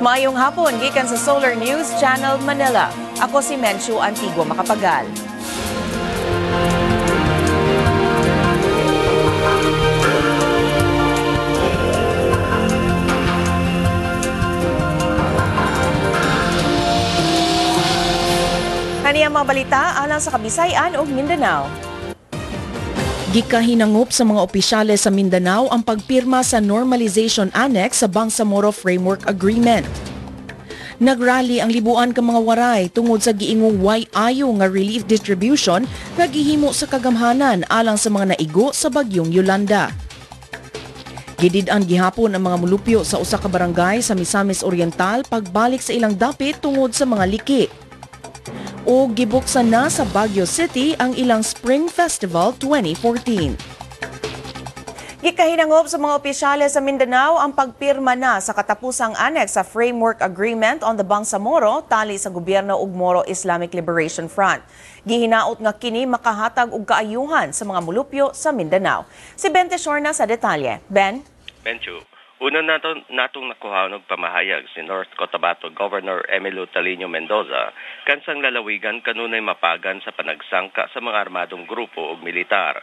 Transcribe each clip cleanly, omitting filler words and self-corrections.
Maayong hapon, gikan sa Solar News Channel Manila. Ako si Menchu Antigua Macapagal. Kani ang mga balita alang sa Kabisayan ug Mindanao. Gikahinangop sa mga opisyales sa Mindanao ang pagpirma sa Normalization Annex sa Bangsamoro Framework Agreement. Nagrally ang libuan ka mga waray tungod sa giingong way-ayo nga relief distribution nga gihimo sa kagamhanan alang sa mga naigo sa bagyong Yolanda. Gidid-an gihapon ang mga mulupyo sa usa ka barangay sa Misamis Oriental pagbalik sa ilang dapit tungod sa mga liki. O gibuksan na sa Baguio City ang ilang Spring Festival 2014. Gikahinangop sa mga opisyales sa Mindanao ang pagpirma na sa katapusang annex sa Framework Agreement on the Bangsamoro tali sa gobyerno ug Moro Islamic Liberation Front. Gihinaot nga kini makahatag og kaayuhan sa mga mulupyo sa Mindanao. Si Ben Teshorna sa detalye. Ben? Benchu. Una natong nakuha og pamahayag si North Cotabato Governor Emilio Talino Mendoza kansang lalawigan kanunay mapagan sa panagsangka sa mga armadong grupo ug militar.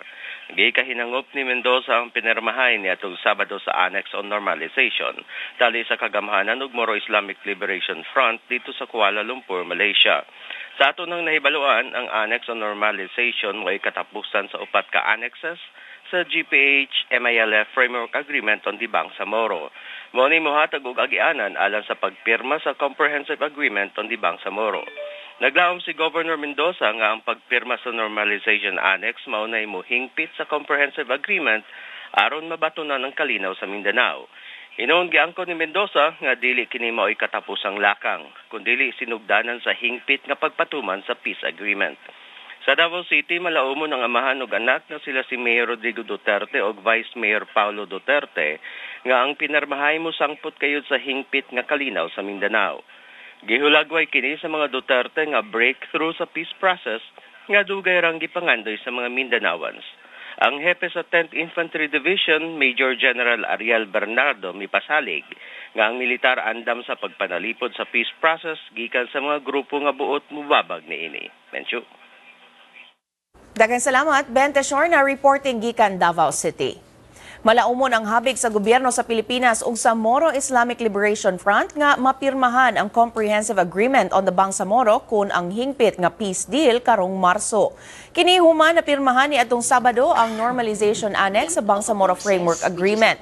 Gikahinangop ni Mendoza ang pinirmahay niadtong Sabado sa Annex on Normalization tali sa kagamhanan ug Moro Islamic Liberation Front dito sa Kuala Lumpur, Malaysia. Sa ato nang nahibaluan, ang Annex on Normalization way katapusan sa upat ka annexes sa GPH-MILF Framework Agreement on the Bangsamoro. Mao ni mohatag og agianan alang sa pagpirma sa Comprehensive Agreement on the Bangsamoro. Naglaom si Governor Mendoza nga ang pagpirma sa Normalization Annex mao nay mohingpit sa Comprehensive Agreement aron mabatunan ang kalinaw sa Mindanao. Inoon giangkon ni Mendoza nga dili kini mao'y katapusang lakang, kundi sinugdanan sa hingpit nga pagpatuman sa Peace Agreement. Sa Davao City, malaumon ang amahan ug anak na sila si Mayor Rodrigo Duterte ug Vice Mayor Paulo Duterte nga ang pinarmahay mo sangpot kayod sa hingpit nga kalinaw sa Mindanao. Gihulagway kini sa mga Duterte nga breakthrough sa peace process nga dugay rang gipangandoy sa mga Mindanaoans. Ang hepe sa 10th Infantry Division, Major General Ariel Bernardo mipasalig nga ang militar andam sa pagpanalipod sa peace process gikan sa mga grupo nga buot mubabag niini. Menchu. Daghang salamat, Ben Teshorna, reporting gikan Davao City. Malaumon ang habig sa gobyerno sa Pilipinas ug sa Moro Islamic Liberation Front nga mapirmahan ang Comprehensive Agreement on the Bangsamoro kun ang hingpit nga peace deal karong Marso. Kini human napirmahan ni atong Sabado ang Normalization Annex sa Bangsamoro Framework Agreement.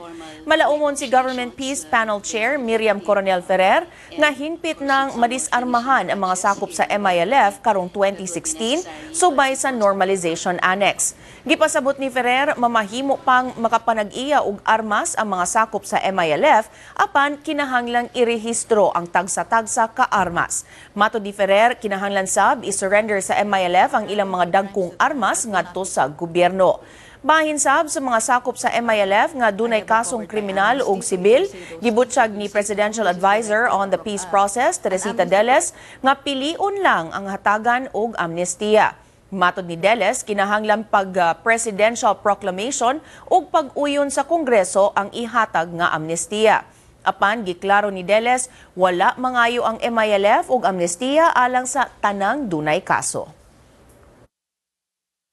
Malaumon si Government Peace Panel Chair Miriam Coronel Ferrer nga hingpit nang madisarmahan ang mga sakop sa MILF karong 2016 subay sa Normalization Annex. Gipasabot ni Ferrer, mamahimo pang makapanag-iya og armas ang mga sakop sa MILF apan kinahanglang irehistro ang tagsa-tagsa ka armas. Matod ni Ferrer, kinahanglan sab i-surrender sa MILF ang ilang mga dagkong armas ngadto sa gobyerno. Bahin sab sa mga sakop sa MILF nga dunay kasong kriminal ug sibil, gibutyag ni Presidential Advisor on the Peace Process, Teresita Deles, nga pilion lang ang hatagan og amnestiya. Matod ni Deles, kinahanglan pag-presidential proclamation ug pag-uyon sa Kongreso ang ihatag nga amnestiya. Apan, giklaro ni Deles, wala mangayo ang MILF ug amnestiya alang sa tanang dunay kaso.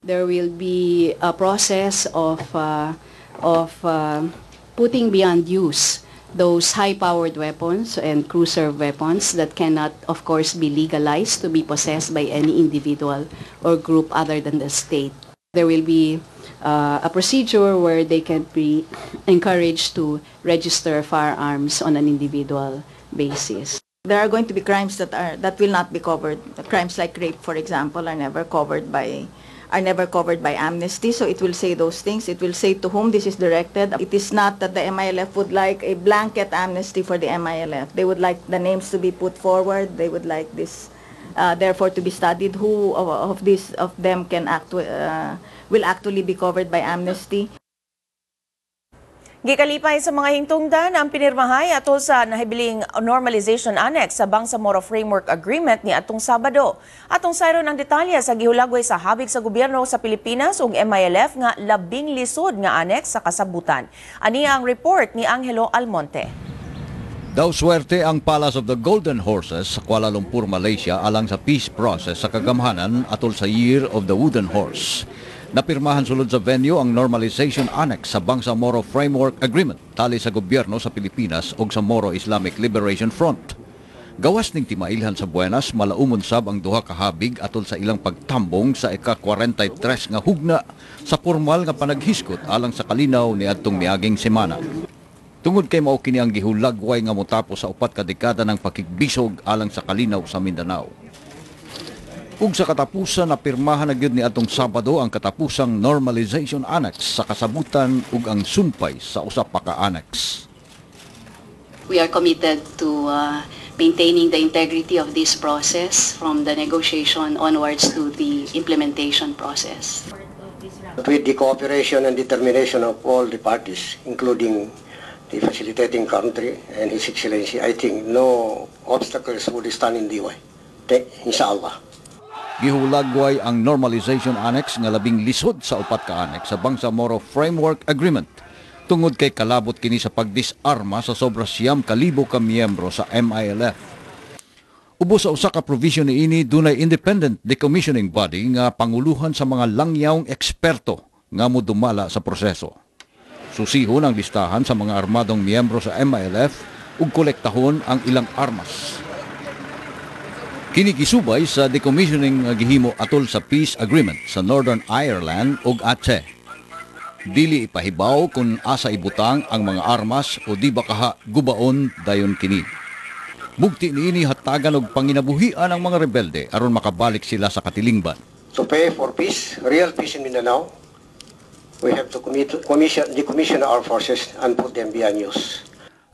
There will be a process of putting beyond use those high-powered weapons and cruiser weapons that cannot, of course, be legalized to be possessed by any individual or group other than the state. There will be a procedure where they can be encouraged to register firearms on an individual basis. There are going to be crimes that will not be covered. Crimes like rape, for example, are never covered by amnesty, so it will say those things. It will say to whom this is directed. It is not that the MILF would like a blanket amnesty for the MILF. They would like the names to be put forward. They would like this, therefore, to be studied. Who of them will actually be covered by amnesty. Gikalipay sa mga hingtungdan ang pinirmahay atol sa nahibiling Normalization Annex sa Bangsamoro Framework Agreement ni atong Sabado. Atong sayron ang detalye sa gihulagway sa habig sa gobyerno sa Pilipinas ug MILF nga labing lisod nga annex sa kasabutan. Ani ang report ni Angelo Almonte. Daw swerte ang Palace of the Golden Horses sa Kuala Lumpur, Malaysia alang sa peace process sa kagamhanan atol sa Year of the Wooden Horse. Napirmahan sulod sa venue ang Normalization Annex sa Bangsamoro Framework Agreement tali sa gobyerno sa Pilipinas ug sa Moro Islamic Liberation Front. Gawas ning timailhan sa Buenas, malaumon sab ang duha ka habig atol sa ilang pagtambong sa ika-43 nga hugna sa formal nga panaghiskot alang sa kalinaw ni adtong miaging semana. Tungod kay mao kini ang gihulagway nga motapos sa 4 ka dekada ng pakigbisog alang sa kalinaw sa Mindanao. Ug sa katapusan napirmahan na gyud ni atong Sabado ang katapusang Normalization Annex sa kasabutan ug ang sumpay sa usa pa ka annex. We are committed to maintaining the integrity of this process from the negotiation onwards to the implementation process. With the cooperation and determination of all the parties, including the facilitating country and His Excellency, I think no obstacles would stand in the way. Inshallah. Gihulagway ang Normalization Annex nga labing lisod sa 4 ka annex sa Bangsamoro Framework Agreement tungod kay kalabot kini sa pagdisarma sa sobra 9,000 ka miyembro sa MILF. Ubos sa usa ka provision niini dunay independent decommissioning body nga panguluhan sa mga langyawng eksperto nga modumala sa proseso. Susihon ang listahan sa mga armadong miyembro sa MILF ug kolektahon ang ilang armas. Kini gisubay sa decommissioning nga gihimo atol sa peace agreement sa Northern Ireland ug Aceh. Dili ipahibaw kung asa ibutang ang mga armas o di baka gubaon dayon kini. Bugti niini hatagan og panginabuhian ang mga rebelde aron makabalik sila sa katilingban. To pay for peace, real peace in Mindanao, we have to decommission our forces and put them beyond use.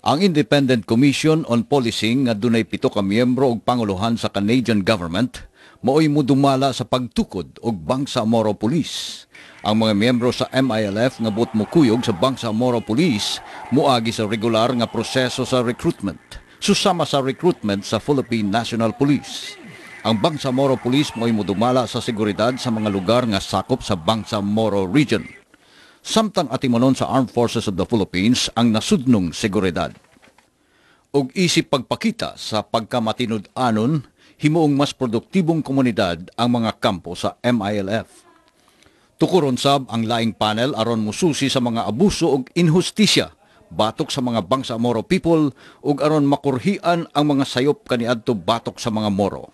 Ang Independent Commission on Policing nga dunay 7 ka miyembro ug panguluhan sa Canadian government maoy modumala sa pagtukod og Bangsamoro Police. Ang mga miyembro sa MILF nga buot mukuyog sa Bangsamoro Police moagi sa regular nga proseso sa recruitment, susama sa recruitment sa Philippine National Police. Ang Bangsamoro Police mo'y modumala sa seguridad sa mga lugar nga sakop sa Bangsamoro Region. Samtang atimanon sa Armed Forces of the Philippines ang nasudnong seguridad. Og isip pagpakita sa pagkamatinud-anon, himuong mas produktibong komunidad ang mga kampo sa MILF. Tukuron sab ang laing panel aron mususi sa mga abuso ug inhustisya batok sa mga Bangsamoro people ug aron makurhian ang mga sayop kaniadto batok sa mga Moro.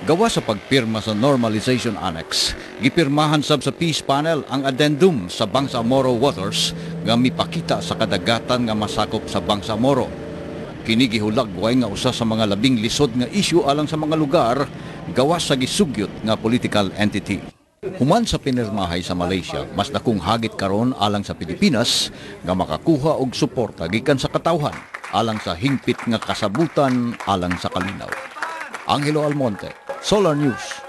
Gawa sa pagpirma sa Normalization Annex, gipirmahan sab sa Peace Panel ang addendum sa Bangsamoro Waters nga mipakita sa kadagatan nga masakop sa Bangsamoro. Kini gihulagway nga usa sa mga labing lisod nga isyu alang sa mga lugar gawas sa gisugyot nga political entity. Human sa pinirmahay sa Malaysia, mas dakong hagit karon alang sa Pilipinas nga makakuha og suporta gikan sa katawhan alang sa hingpit nga kasabutan alang sa kalinaw. Angelo Almonte, Solar News.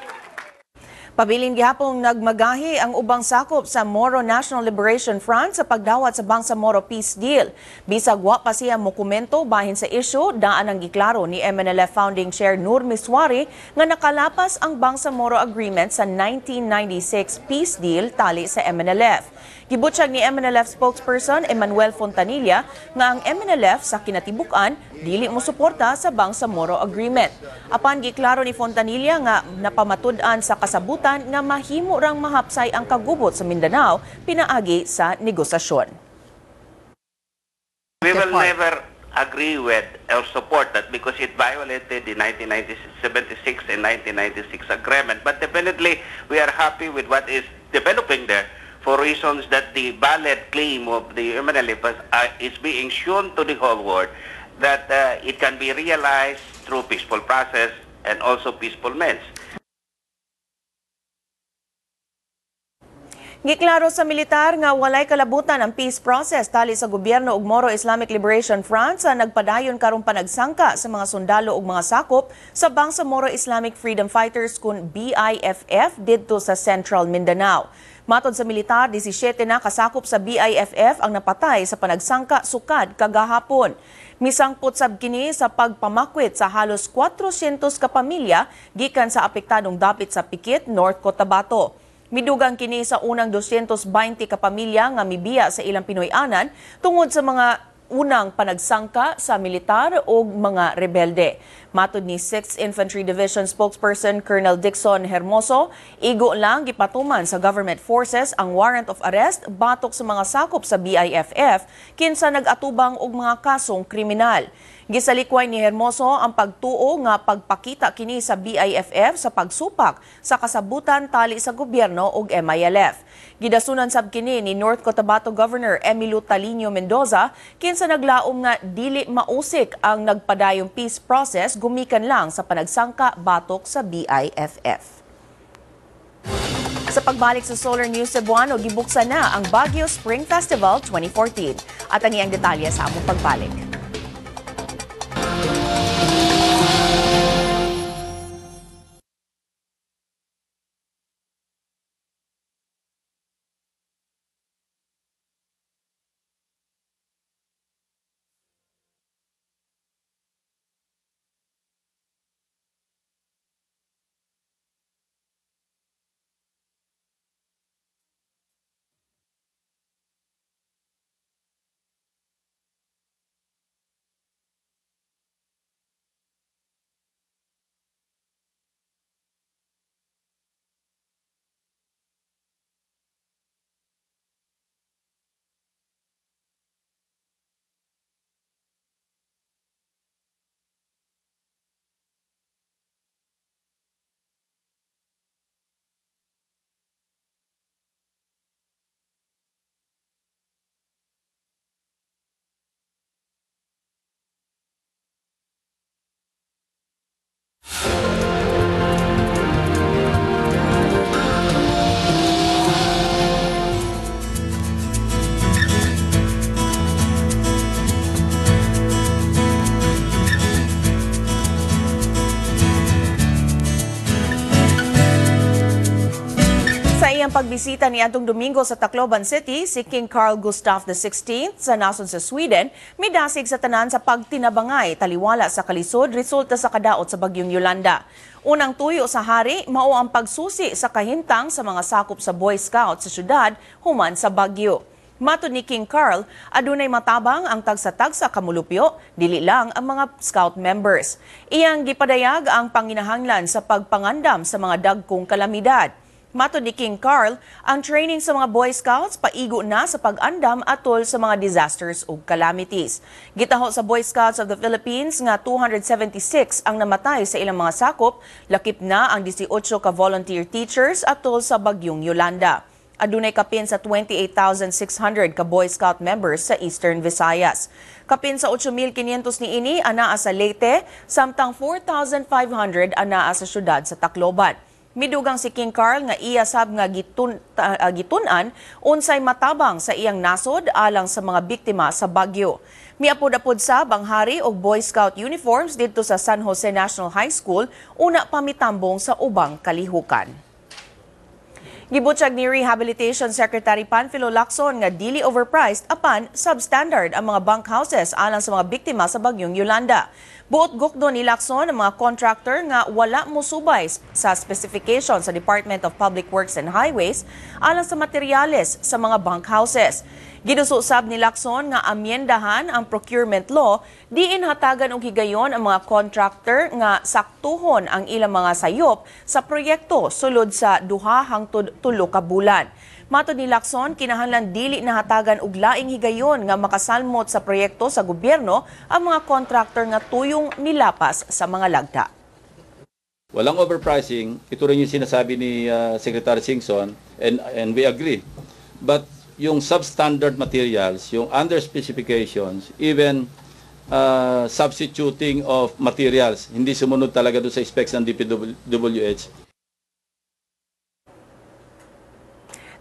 Pabilin gihapong nagmagahi ang ubang sakop sa Moro National Liberation Front sa pagdawat sa Bangsamoro Peace Deal. Bisag wa pa siya mokomento bahin sa issue, daan ang giklaro ni MNLF Founding Chair Nur Miswari nga nakalapas ang Bangsamoro Agreement sa 1996 Peace Deal tali sa MNLF. Gibutyag ni MNLF spokesperson Emmanuel Fontanilla nga ang MNLF sa kinatibukan dili mo suporta sa Bangsamoro Agreement. Apan giklaro ni Fontanilla nga napamatud-an sa kasabutan nga mahimo rang mahapsay ang kagubot sa Mindanao pinaagi sa negosasyon. We will never agree with or support that because it violated the 1976 and 1996 agreement. But definitely, we are happy with what is developing there for reasons that the valid claim of the MNLF is being shown to the whole world that it can be realized through peaceful process and also peaceful means. Giklaro sa militar nga walay kalabutan ang peace process tali sa gobyerno ug Moro Islamic Liberation Front sa nagpadayon karong panagsangka sa mga sundalo ug mga sakop sa Bangsamoro Islamic Freedom Fighters kun BIFF didto sa Central Mindanao. Matod sa militar, 17 na kasakop sa BIFF ang napatay sa panagsangka sukad kagahapon. Misangpot sab kini sa pagpamakwit sa halos 400 ka pamilya gikan sa apektadong dapit sa Pikit, North Cotabato. Midugang kini sa unang 220 ka pamilya nga mibiya sa ilang Pinoy-anan tungod sa mga unang panagsangka sa militar o mga rebelde. Matud ni 6th Infantry Division spokesperson Colonel Dixon Hermoso, igo lang gipatuman sa government forces ang warrant of arrest batok sa mga sakop sa BIFF kinsa nag-atubang og mga kasong kriminal. Gisalikway ni Hermoso ang pagtuo nga pagpakita kini sa BIFF sa pagsupak sa kasabutan tali sa gobyerno ug MILF. Gidasunan sab kini ni North Cotabato Governor Emilio Talino Mendoza kinsa naglaom nga dili mausik ang nagpadayong peace process gumikan lang sa panagsangka batok sa BIFF. Sa pagbalik sa Solar News Cebuano, gibuksan na ang Baguio Spring Festival 2014. At ani ang detalye sa among pagbalik. Ang pagbisita ni Antong Domingo sa Tacloban City, si King Carl Gustaf XVI sa nasod sa Sweden, midasig sa tanan sa pagtinabangay taliwala sa kalisod resulta sa kadaot sa bagyong Yolanda. Unang tuyo sa hari, mao ang pagsusi sa kahintang sa mga sakop sa Boy Scout sa syudad human sa Bagyo. Matud ni King Carl, adunay matabang ang tagsa-tagsa kamulupyo, dili lang ang mga scout members. Iyang gipadayag ang panginahanglan sa pagpangandam sa mga dagkong kalamidad. Matud ni King Carl, ang training sa mga Boy Scouts paigo na sa pag-andam atol sa mga disasters ug calamities. Gitaho sa Boy Scouts of the Philippines nga 276 ang namatay sa ilang mga sakop, lakip na ang 18 ka volunteer teachers atol sa bagyong Yolanda. Adunay kapin sa 28,600 ka Boy Scout members sa Eastern Visayas. Kapin sa 8,500 niini anaa sa Leyte, samtang 4,500 anaa sa syudad sa Tacloban. Midugang si King Carl nga iya sab nga gitunan unsay matabang sa iyang nasod alang sa mga biktima sa bagyo. Miapod-apod sab ang hari og Boy Scout uniforms didto sa San Jose National High School una pamitambong sa ubang kalihukan. Gibutyag ni Rehabilitation Secretary Panfilo Lacson nga dili overpriced apan substandard ang mga bunkhouses alang sa mga biktima sa bagyong Yolanda. Buot gukdo ni Lacson ang mga contractor nga wala musubay sa specification sa Department of Public Works and Highways alang sa materyales sa mga bunkhouses. Ginususab ni Lacson nga amyendahan ang procurement law, diin hatagan og higayon ang mga contractor nga saktuhon ang ilang mga sayop sa proyekto sulod sa 2 hangtod 3 ka bulan. Matud ni Lacson, kinahanglan dili nahatagan og laing higayon nga makasalmot sa proyekto sa gobyerno ang mga contractor nga tuyong nilapas sa mga lagda. Walang overpricing, ito rin yung sinasabi ni Secretary Singson and we agree. But yung substandard materials, yung under specifications, even substituting of materials, hindi sumunod talaga doon sa specs ng DPWH.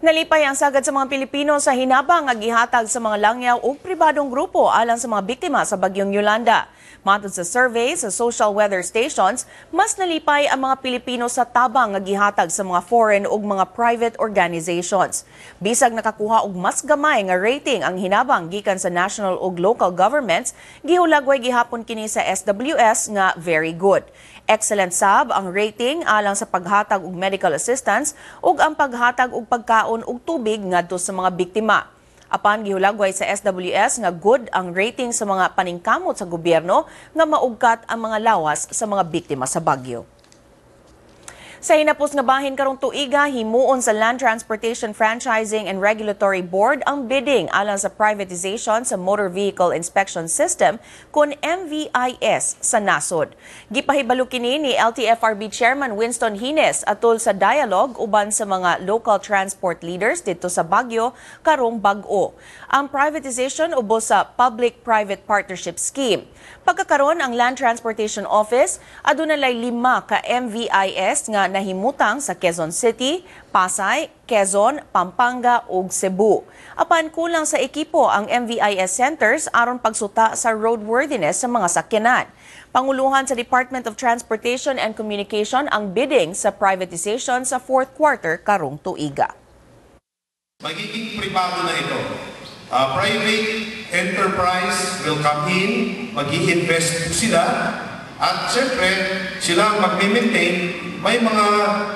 Nalipay ang sagad sa mga Pilipino sa hinabang nga gihatag sa mga langyaw o pribadong grupo alang sa mga biktima sa bagyong Yolanda. Matod sa survey sa social weather stations, mas nalipay ang mga Pilipino sa tabang nga gihatag sa mga foreign o mga private organizations. Bisag nakakuha og mas gamay nga rating ang hinabang gikan sa national o local governments, gihulagway gihapon kini sa SWS nga very good. Excellent sab ang rating alang sa paghatag og medical assistance ug ang paghatag og pagkaon ug tubig ngadto sa mga biktima. Apan gihulagway sa SWS nga good ang rating sa mga paningkamot sa gobyerno nga maugkat ang mga lawas sa mga biktima sa bagyo. Sa hinapos nga bahin karong tuiga, himuon sa Land Transportation Franchising and Regulatory Board ang bidding alang sa privatization sa Motor Vehicle Inspection System kun MVIS sa nasod. Gipahibalo kini ni LTFRB Chairman Winston Hines atol sa dialogue uban sa mga local transport leaders dito sa Baguio karong bag-o. Ang privatization ubos sa Public-Private Partnership Scheme. Pagkakaroon ang Land Transportation Office, adunay 5 ka MVIS nga nahimutang sa Quezon City, Pasay, Quezon, Pampanga ug Cebu. Apan kulang sa ekipo ang MVIS centers aron pagsuta sa roadworthiness sa mga sakyanan. Panguluhan sa Department of Transportation and Communication ang bidding sa privatization sa fourth quarter karong tuiga. Magiging privado na ito. Private enterprise will come in, mag-i-invest sila, at siyempre sila mag-maintain. May mga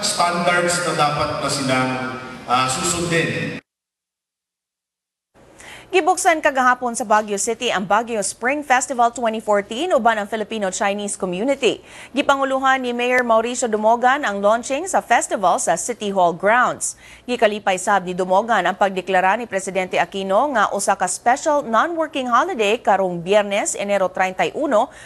standards na dapat na silang susundin. Gibuksan kagahapon sa Baguio City ang Baguio Spring Festival 2014 uban ang Filipino-Chinese community. Gipanguluhan ni Mayor Mauricio Dumogan ang launching sa festival sa City Hall grounds. Gikalipay sab ni Dumogan ang pagdeklara ni Presidente Aquino nga usa ka special non-working holiday karong Biyernes, Enero 31,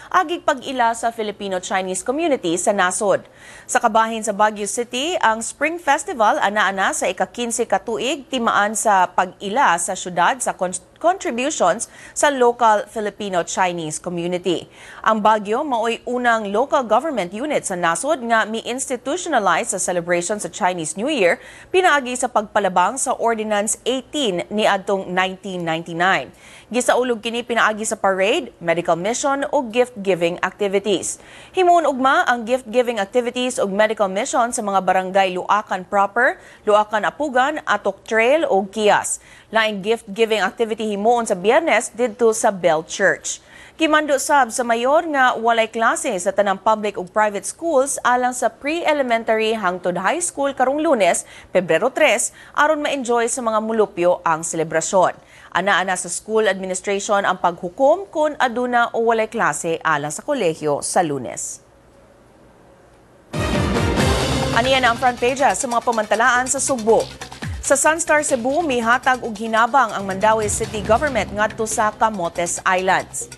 agig pag-ila sa Filipino-Chinese community sa nasod. Sa kabahin sa Baguio City, ang Spring Festival ana-ana sa ika-15 ka tuig timaan sa pag-ila sa syudad sa contributions sa local Filipino-Chinese community. Ang Baguio mao'y unang local government unit sa nasod nga mi-institutionalize sa celebration sa Chinese New Year pinaagi sa pagpalabang sa Ordinance 18 ni adtong 1999. Gisaulog kini pinaagi sa parade, medical mission o gift-giving activities. Himuon ugma ang gift-giving activities o medical mission sa mga barangay Luacan proper, Luacan Apugan, Atok Trail o Kias. Laing gift-giving activity himuon sa Biyernes didto sa Bell Church. Kimando sab sa mayor nga walay klase sa tanang public ug private schools alang sa pre-elementary hangtod high school karong Lunes, Pebrero 3, aron ma-enjoy sa mga mulupyo ang selebrasyon. Ana-ana sa school administration ang paghukom kung aduna o walay klase alang sa kolehiyo sa Lunes. Aniyan ang front page sa mga pamantalaan sa Sugbo. Sa Sunstar Cebu, mihatag og hinabang ang Mandaue City Government ngadto sa Camotes Islands.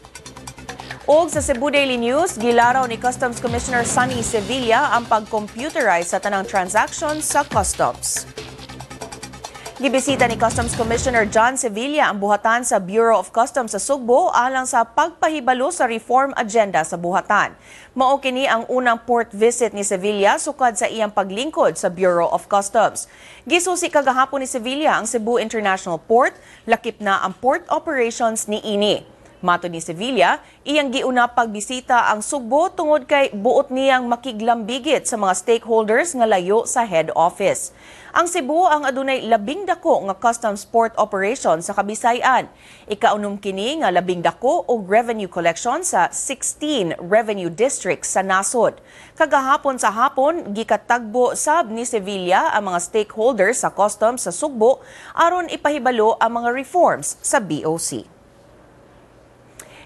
Og sa Cebu Daily News, gilaraw ni Customs Commissioner Sunny Sevilla ang pag-computerize sa tanang transaction sa customs. Gibisita ni Customs Commissioner John Sevilla ang buhatan sa Bureau of Customs sa Sugbo alang sa pagpahibalo sa reform agenda sa buhatan. Mao kini ang unang port visit ni Sevilla sukad sa iyang paglingkod sa Bureau of Customs. Gisusi kagahapon ni Sevilla ang Cebu International Port, lakip na ang port operations ni ini. Mato ni Sevilla, iyang giuna pagbisita ang Sugbo tungod kay buot niyang makiglambigit sa mga stakeholders nga layo sa head office. Ang Cebu ang adunay 12 nga customs port operation sa Kabisayan. Ikaunom kini nga 12 og revenue collection sa 16 revenue districts sa nasod. Kagahapon sa hapon, gikatagbo sab ni Sevilla ang mga stakeholders sa customs sa Sugbo aron ipahibalo ang mga reforms sa BOC.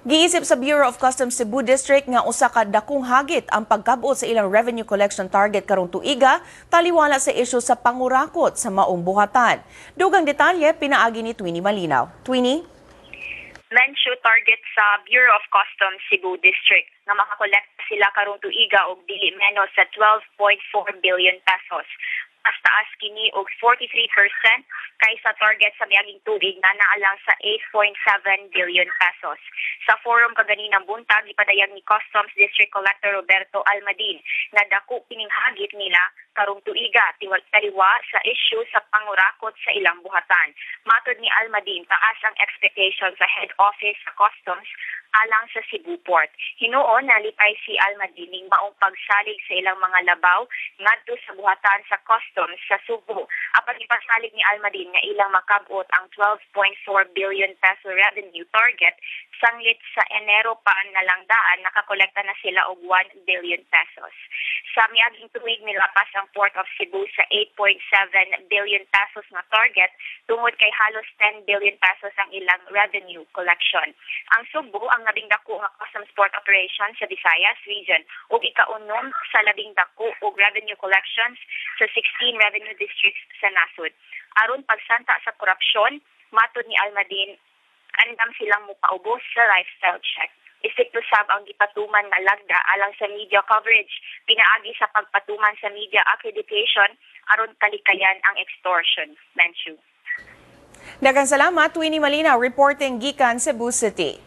Giisip sa Bureau of Customs Cebu District nga usa ka dakong hagit ang pagkabot sa ilang revenue collection target karong tuiga taliwala sa isyu sa pangurakot sa maong buhatan. Dugang detalye pinaagi ni Twinnie Malinaw. Twinnie? Mensyo target sa Bureau of Customs Cebu District nga makakolekta sila karong tuiga og dili menos sa 12.4 billion pesos. Mas taas kini og 43% kaysa target sa miaging tuig na naalang sa 8.7 billion pesos. Sa forum kaganinang buntag, ipadayag ni Customs District Collector Roberto Almadin na dako kining hagit nila karong tuiga taliwa sa issue sa pangurakot sa ilang buhatan. Matod ni Almadin, taas ang expectation sa head office sa Customs alang sa Cebu Port. Hinuon nalipay si Almadin ning maong pagsalig sa ilang mga labaw ngadto sa buhatan sa Customs sa Cebu. Apan ipasalig ni Almadin nga ilang makabot ang 12.4 billion peso revenue target sanglit sa Enero pa nalangdaan nakakolekta na sila og 1 billion pesos. Sa miaging tuig nilapas ang ang Port of Cebu sa 8.7 billion pesos na target tungod kay halos 10 billion pesos ang ilang revenue collection. Ang Cebu ang labing dako nga customs port operation sa Visayas region ug ikaunom sa labing dako og revenue collections sa 16 revenue districts sa nasod. Aron pagsanta sa korupsyon, matud ni Almadin, andam silang mupaubos sa lifestyle check. Isip usab ang gipatuman nga lagda alang sa media coverage, pinaagi sa pagpatuman sa media accreditation aron kalikayan ang extortion. Mention. Daghang salamat, Winnie Malinaw, reporting gikan Cebu City.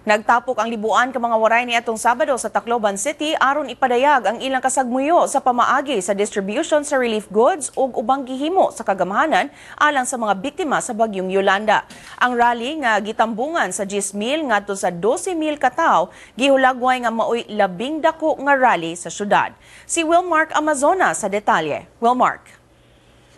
Nagtapok ang libuan ka mga waray ni atong Sabado sa Tacloban City aron ipadayag ang ilang kasagmuyo sa pamaagi sa distribution sa relief goods ug ubang gihimo sa kagamahanan alang sa mga biktima sa bagyong Yolanda. Ang rally nga gitambungan sa 10,000 ngadto sa 12,000 ka tawo gihulagway nga maoy labing dako nga rally sa syudad. Si Wilmark Amazona sa detalye. Wilmark.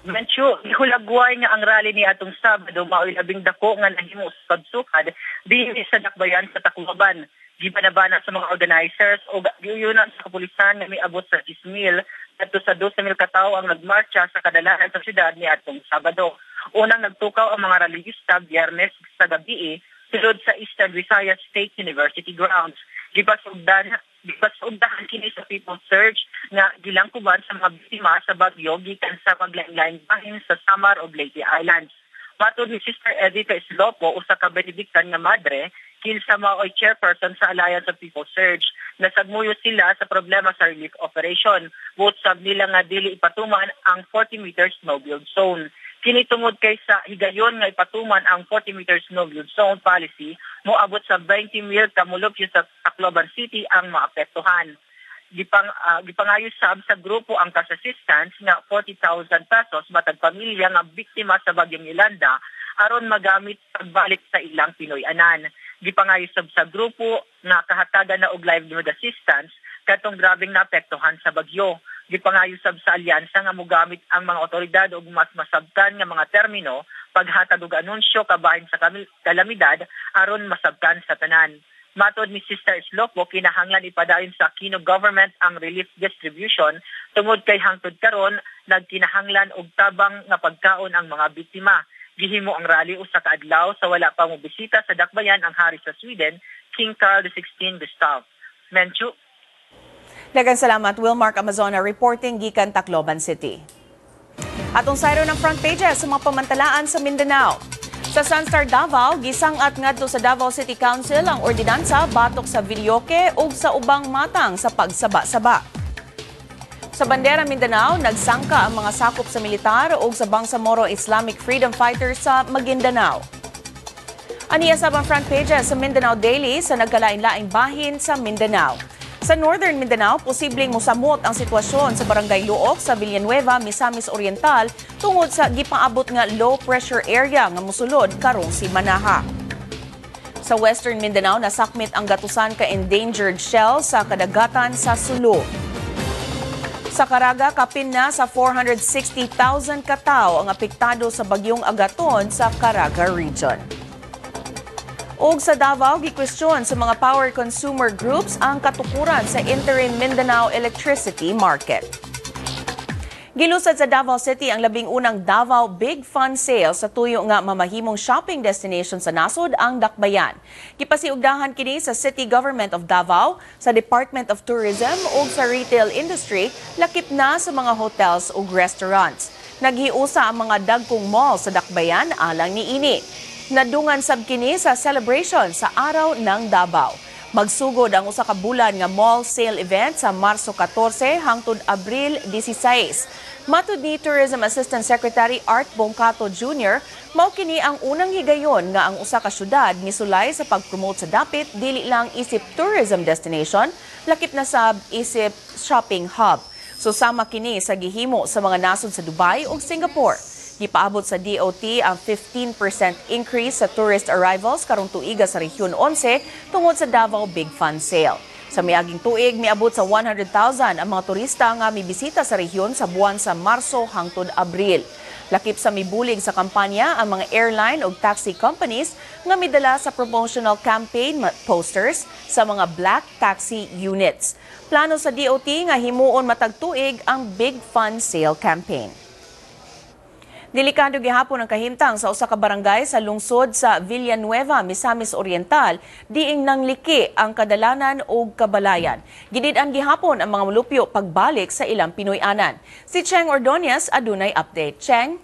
Mencho, ihulagway nga ang rally ni atong Sabado maoy labing dako nga nahimo sa pagsukad dinhi sa dakbayan sa Tacloban. Gibanabana sa mga organizers o giyunan sa kapulisan nga miabot sa 10,000 adto sa 12,000 ka tawo ang nagmarcha sa kadalanan sa syudad ni atong Sabado. Unang nagtukaw ang mga relihista Biyernes sa gabi sulod sa Eastern Visayas State University grounds. Gipasugdahan kini sa People's Surge nga gilangkuban sa mga biktima sa bagyo gikan sa paglain-lain bahin sa Samar ug Leyte Islands. Matod ni Sister Edita Islopo, usa ka Benedictine nga madre, kinsa maoy chairperson sa Alliance of People's Surge, nasagmuyo sila sa problema sa relief operation. Buot sab nila nga dili ipatuman ang 40 meters no build zone. Kini tungod kay sa higayon nga ipatuman ang 40 meters no build zone policy, moabot sa 20,000 kamulupyo sa Tacloban City ang maapektuhan. Gipangayo sab sa grupo ang cash assistance nga 40,000 pesos matag pamilya nga biktima sa bagyong Yolanda aron magamit pagbalik sa ilang Pinoy-anan. Gipangayo sab sa grupo nga kahatagan na og livelihood assistance katong grabeng naapektuhan sa bagyo. Gipangayo sab sa alyansa nga mogamit ang mga otoridad og mas masabtan nga mga termino paghatag og anunsyo kabahin sa kalamidad aron masabtan sa tanan. Matod ni Sister Islopo, kinahanglan ipadayon sa Aquino government ang relief distribution tungod kay hangtod karon nagkinahanglan og tabang nga pagkaon ang mga biktima. Gihimo ang rally usa ka adlaw sa wala pa mo bisita sa dakbayan ang hari sa Sweden, King Carl XVI Gustav. Menchu. Daghang salamat, Wilmark Amazona, reporting gikan Tacloban City. Atong sayro ng front pages sa mga pamantalaan sa Mindanao. Sa Sunstar Davao, gisangat ngadto sa Davao City Council ang ordinansa batok sa videoke ug sa ubang matang sa pagsaba-saba. Sa bandera Mindanao, nagsangka ang mga sakop sa militar ug sa Bangsamoro Islamic Freedom Fighters sa Maguindanao. Aniya sa front pages sa Mindanao Daily sa nagkalain-laing bahin sa Mindanao. Sa Northern Mindanao, posibleng mosamot ang sitwasyon sa Barangay Luok sa Villanueva, Misamis Oriental tungod sa gipaabot nga low pressure area nga mosulod karong si Manaha. Sa Western Mindanao, nasakmit ang gatusan ka endangered shell sa kadagatan sa Sulu. Sa Caraga, kapin na sa 460,000 katao ang apektado sa bagyong Agaton sa Caraga region. Ug sa Davao, gikwestiyon sa mga power consumer groups ang katukuran sa interim Mindanao electricity market. Gilusad sa Davao City ang labing unang Davao Big Fun Sale sa tuyo nga mamahimong shopping destination sa nasod ang Dakbayan. Gipasiugdahan kini sa City Government of Davao, sa Department of Tourism ug sa retail industry, lakip na sa mga hotels ug restaurants. Naghiusa ang mga dagkong mall sa Dakbayan alang niini. Nadungan sab kini sa celebration sa Araw ng Davao. Magsugod ang usa ka bulan nga mall sale event sa Marso 14 hangtod Abril 16. Matud ni Tourism Assistant Secretary Art Bongcato Jr., mao kini ang unang higayon nga ang usa ka syudad misulay sa pag-promote sa dapit dili lang isip tourism destination, lakip na sab isip shopping hub. Susama kini sa gihimo sa mga nasod sa Dubai ug Singapore. Gipaabot sa DOT ang 15% increase sa tourist arrivals karong tuiga sa Rehiyon 11 tungod sa Davao Big Fun Sale. Sa miaging tuig, miabot sa 100,000 ang mga turista nga mibisita sa rehiyon sa buwan sa Marso hangtod Abril. Lakip sa mibulig sa kampanya ang mga airline o taxi companies nga midala sa promotional campaign posters sa mga black taxi units. Plano sa DOT nga himuon matag tuig ang Big Fun Sale campaign. Delikado gihapon ang kahimtang sa usa ka barangay sa lungsod sa Villanueva, Misamis Oriental, diing nangliki ang kadalanan o kabalayan. Gidid-an gihapon ang mga mulupyo pagbalik sa ilang Pinoy-anan. Si Cheng Ordonez adunay update. Cheng?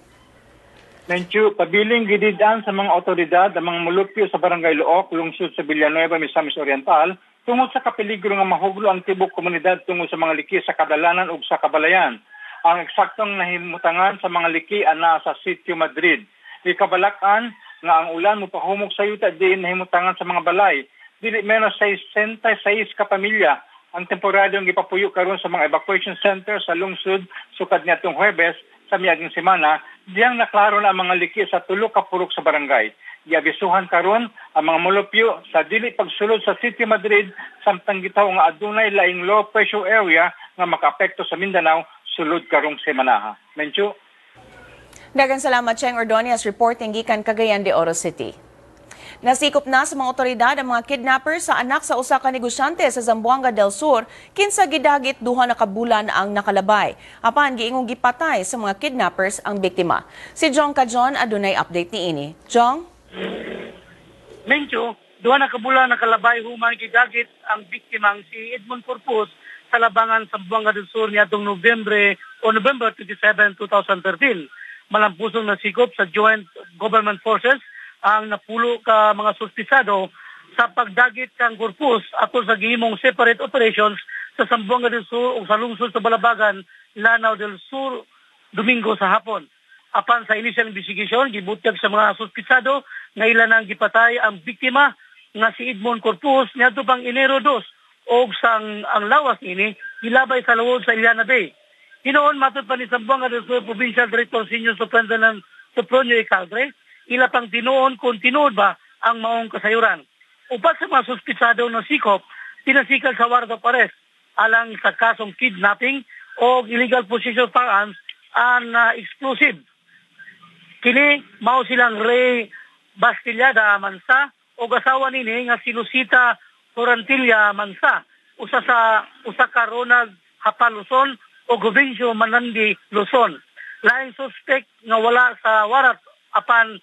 Menchu, pabiling gidid-an sa mga otoridad ang mga mulupyo sa barangay Luok, lungsod sa Villanueva, Misamis Oriental, tungod sa kapeligro nga mahuglo ang tibok komunidad tungod sa mga liki sa kadalanan ug sa kabalayan. Ang eksaktong nahimutangan sa mga liki ana sa Sitio Madrid. Ikabalakan nga ang ulan mupahumog sa yuta diin nahimutangan sa mga balay. Dili menos 66 ka pamilya ang temporaryong gipapuyo karon sa mga evacuation center sa lungsod sukad niadtong Huwebes sa miaging semana. Diyang naklaro na ang mga liki sa tulo ka purok sa barangay. Giabisuhan karon ang mga mulupyo sa dili pagsulod sa Sitio Madrid samtang gitaw nga adunay laing low pressure area nga makaapekto sa Mindanao sulod karong semana. Menchu. Daghang salamat Cheng Ordonez reporting gikan Cagayan de Oro City. Nasikop na sa mga otoridad ang mga kidnappers sa anak sa usa ka negosyante sa Zamboanga del Sur kinsa gidagit duha na ka bulan ang nakalabay. Apan giingong gipatay sa mga kidnappers ang biktima. Si Jong Kajon adunay update niini. Jong? Menchu, duha na ka bulan nakalabay human gidagit ang biktimang si Edmond Corpus sa labangan sa Zamboanga del Sur niadtong November 27, 2013. Malampusong nasikop sa Joint Government Forces ang napulo ka mga suspisado sa pagdagit kang Corpus atol sa gihimong separate operations sa Zamboanga del Sur o sa lungsod sa Balabagan, Lanao del Sur, Domingo sa hapon. Apan sa initial investigation, gibutyag sa mga suspisado nga ilan ang gipatay ang biktima nga si Edmond Corpus niadto pang Enero 2 o sang ang lawas ini gilabay sa loob sa Iliana Bay. Hinoon matod pa ni Zamboanga del Sur Provincial Director Senior Superintendent Sopronio Icaldre, ila pang tinuon kung tinuod ba ang maong kasayuran. Upat sa mga suspitsado na sikop, tinasikal sa warrant of arrest alang sa kasong kidnapping o illegal possession of firearms and explosive. Kini mao silang Ray Bastillada Mansa o asawa nini nga si Lucita Torantilla Mansa, usa ka Ronald Hapa Luzon o Govincio Manandi Luzon. Laing suspect nga wala sa warat apan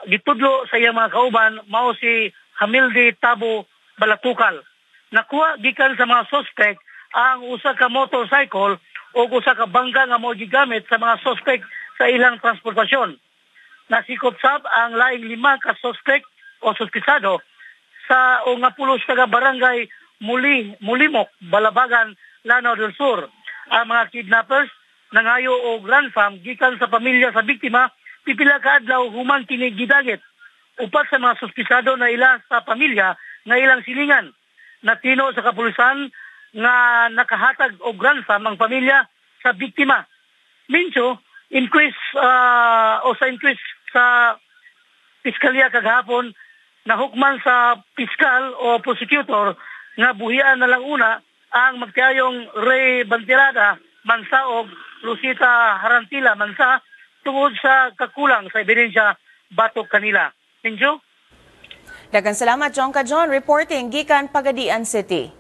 gitudlo sa iyang mga kauban mao si Hamildi Tabo Balatukal. Nakuha gikan sa mga suspect ang usa ka motorcycle o usa ka bangka nga mao gigamit sa mga suspect sa ilang transportasyon. Nasikop sab ang laing 5 ka suspect o suspisado sa o nga pulos taga barangay Mulimok, Balabagan, Lanao del Sur. Ang mga kidnappers nangayo og ransom gikan sa pamilya sa biktima pipila ka adlaw human kini gidagit. Upat sa mga suspisado na ila sa pamilya nga ilang silingan. Natino sa kapulisan nga nakahatag og ransom ang pamilya sa biktima. Mincho, increase sa piskalya kagahapon na hukman sa piskal o prosecutor nga buhian na lang una ang magtiyayong Ray Bantirada Mansa o Lucita Harantila Mansa tungod sa kakulang sa ebidensya batok kanila. Minjo? Daghang salamat Jong Kajon reporting gikan Pagadian City.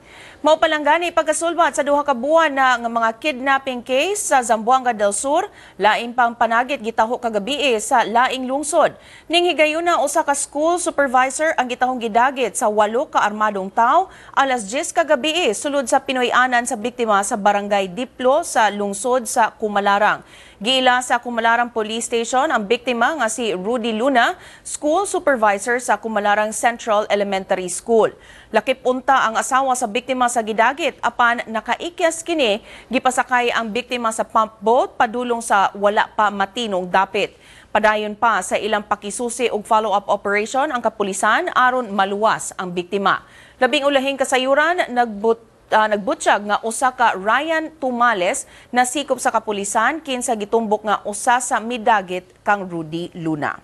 Mao palanggani pagkasulbat sa duha ka buwan na nga mga kidnapping case sa Zamboanga del Sur, lain pang panagit gitaho kagabi sa laing lungsod. Ning higayuna usa ka school supervisor ang gitahong gidagit sa 8 ka armadong tao alas 10 kagabi sulod sa Pinoy-anan sa biktima sa barangay Diplo sa lungsod sa Kumalarang. Giila sa Kumalarang Police Station ang biktima nga si Rudy Luna, school supervisor sa Kumalarang Central Elementary School. Lakip unta ang asawa sa biktima sa gidagit apan nakaikyas kini gipasakay ang biktima sa pump boat padulong sa wala pa matinong dapit. Padayon pa sa ilang pakisusi og follow-up operation ang kapulisan aron maluwas ang biktima. Labing ulahing kasayuran nagbutsyag nga usa ka Ryan Tumales na sikop sa kapulisan kinsa gitumbok nga usa sa midagit kang Rudy Luna.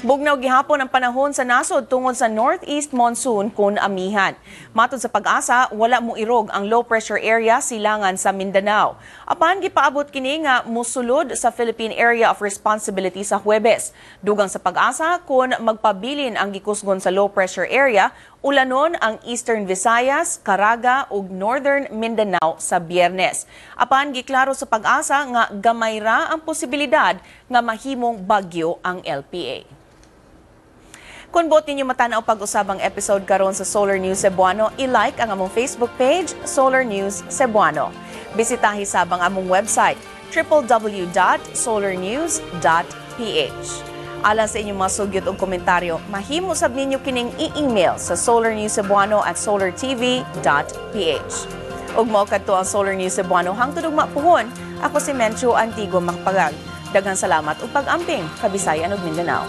Bugnaw gihapon ang panahon sa nasod tungod sa northeast monsoon kun amihan. Matod sa Pag-asa, wala mo irog ang low pressure area silangan sa Mindanao. Apan gipaabot kini nga musulod sa Philippine Area of Responsibility sa Huwebes. Dugang sa Pag-asa kun magpabilin ang gikusgon sa low pressure area, ulanon ang Eastern Visayas, Caraga ug Northern Mindanao sa Biyernes. Apan giklaro sa Pag-asa nga gamay ra ang posibilidad nga mahimong bagyo ang LPA. Kung bot ninyo matanaw pag-usabang episode karon sa Solar News Cebuano, i-like ang among Facebook page, Solar News Cebuano. Bisitahi sabang among website, www.solarnews.ph. Alang sa inyong mga sugyot o komentaryo, mahimo sab ninyo kining i-email sa solarnewscebuano@solartv.ph. Ug mao kadto ang Solar News Cebuano hangtod ug mapuhon. Ako si Mencho Antigo Makpagag. Daghang salamat ug pag-amping Kabisayan ug Mindanao.